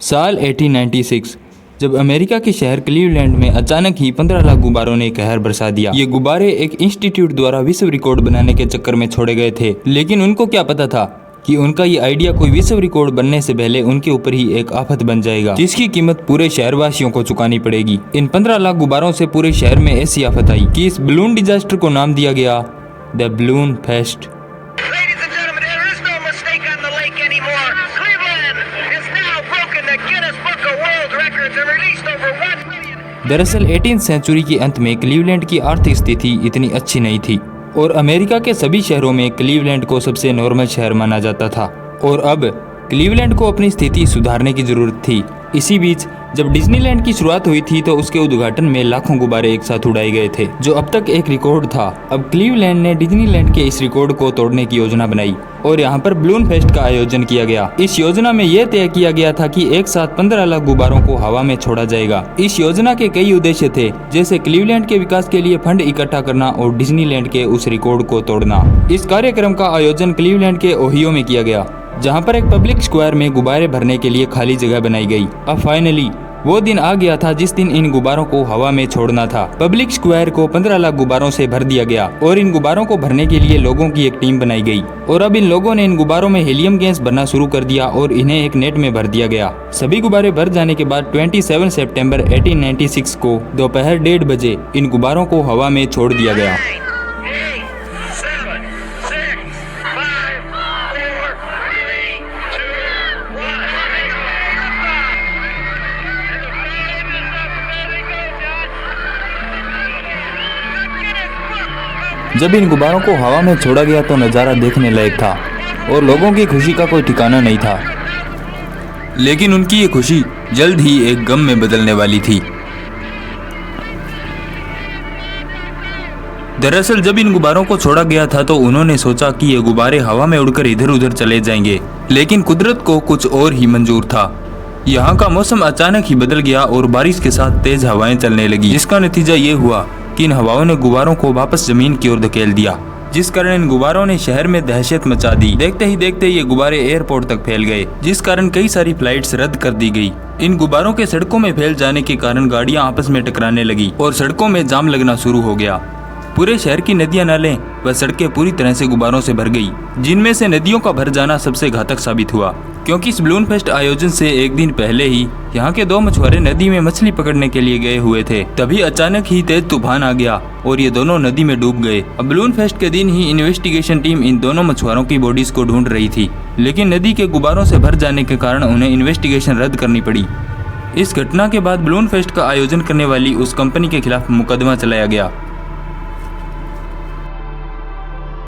साल 1896 जब अमेरिका के शहर क्लीवलैंड में अचानक ही 15 लाख गुब्बारों ने कहर बरसा दिया। ये गुब्बारे एक इंस्टीट्यूट द्वारा विश्व रिकॉर्ड बनाने के चक्कर में छोड़े गए थे, लेकिन उनको क्या पता था कि उनका ये आइडिया कोई विश्व रिकॉर्ड बनने से पहले उनके ऊपर ही एक आफत बन जाएगा, जिसकी कीमत पूरे शहरवासियों को चुकानी पड़ेगी। इन 15 लाख गुब्बारों से पूरे शहर में ऐसी आफत आई कि इस बलून डिजास्टर को नाम दिया गया द बलून फेस्ट। दरअसल 18वीं सेंचुरी के अंत में क्लीवलैंड की आर्थिक स्थिति इतनी अच्छी नहीं थी और अमेरिका के सभी शहरों में क्लीवलैंड को सबसे नॉर्मल शहर माना जाता था और अब क्लीवलैंड को अपनी स्थिति सुधारने की जरूरत थी। इसी बीच जब डिज्नीलैंड की शुरुआत हुई थी तो उसके उद्घाटन में लाखों गुब्बारे एक साथ उड़ाए गए थे, जो अब तक एक रिकॉर्ड था। अब क्लीवलैंड ने डिज्नीलैंड के इस रिकॉर्ड को तोड़ने की योजना बनाई और यहाँ पर बलून फेस्ट का आयोजन किया गया। इस योजना में यह तय किया गया था कि एक साथ 15 लाख गुब्बारों को हवा में छोड़ा जाएगा। इस योजना के कई उद्देश्य थे, जैसे क्लीवलैंड के विकास के लिए फंड इकट्ठा करना और डिज्नीलैंड के उस रिकॉर्ड को तोड़ना। इस कार्यक्रम का आयोजन क्लीवलैंड के ओहियो में किया गया, जहां पर एक पब्लिक स्क्वायर में गुब्बारे भरने के लिए खाली जगह बनाई गई। अब फाइनली वो दिन आ गया था जिस दिन इन गुब्बारों को हवा में छोड़ना था। पब्लिक स्क्वायर को 15 लाख गुब्बारों से भर दिया गया और इन गुब्बारों को भरने के लिए लोगों की एक टीम बनाई गई और अब इन लोगों ने इन गुब्बारों में हीलियम गैस भरना शुरू कर दिया और इन्हें एक नेट में भर दिया गया। सभी गुब्बारे भर जाने के बाद 27 सितंबर 1896 को दोपहर 1:30 बजे इन गुब्बारों को हवा में छोड़ दिया गया। जब इन गुब्बारों को हवा में छोड़ा गया तो नज़ारा देखने लायक था और लोगों की खुशी का कोई ठिकाना नहीं था, लेकिन उनकी ये खुशी जल्द ही एक गम में बदलने वाली थी। दरअसल जब इन गुब्बारों को छोड़ा गया था तो उन्होंने सोचा कि ये गुब्बारे हवा में उड़कर इधर उधर चले जाएंगे, लेकिन कुदरत को कुछ और ही मंजूर था। यहाँ का मौसम अचानक ही बदल गया और बारिश के साथ तेज हवाएं चलने लगी, जिसका नतीजा ये हुआ कि इन हवाओं ने गुब्बारों को वापस जमीन की ओर धकेल दिया, जिस कारण इन गुब्बारों ने शहर में दहशत मचा दी। देखते ही देखते ये गुब्बारे एयरपोर्ट तक फैल गए, जिस कारण कई सारी फ्लाइट्स रद्द कर दी गई। इन गुब्बारों के सड़कों में फैल जाने के कारण गाड़ियां आपस में टकराने लगी और सड़कों में जाम लगना शुरू हो गया। पूरे शहर की नदियां, नाले व सड़कें पूरी तरह से गुब्बारों से भर गई, जिनमें से नदियों का भर जाना सबसे घातक साबित हुआ, क्योंकि इस बलून फेस्ट आयोजन से एक दिन पहले ही यहाँ के 2 मछुआरे नदी में मछली पकड़ने के लिए गए हुए थे। तभी अचानक ही तेज तूफान आ गया और ये दोनों नदी में डूब गए। अब बलून फेस्ट के दिन ही इन्वेस्टिगेशन टीम इन दोनों मछुआरों की बॉडीज को ढूंढ रही थी, लेकिन नदी के गुब्बारों से भर जाने के कारण उन्हें इन्वेस्टिगेशन रद्द करनी पड़ी। इस घटना के बाद बलून फेस्ट का आयोजन करने वाली उस कंपनी के खिलाफ मुकदमा चलाया गया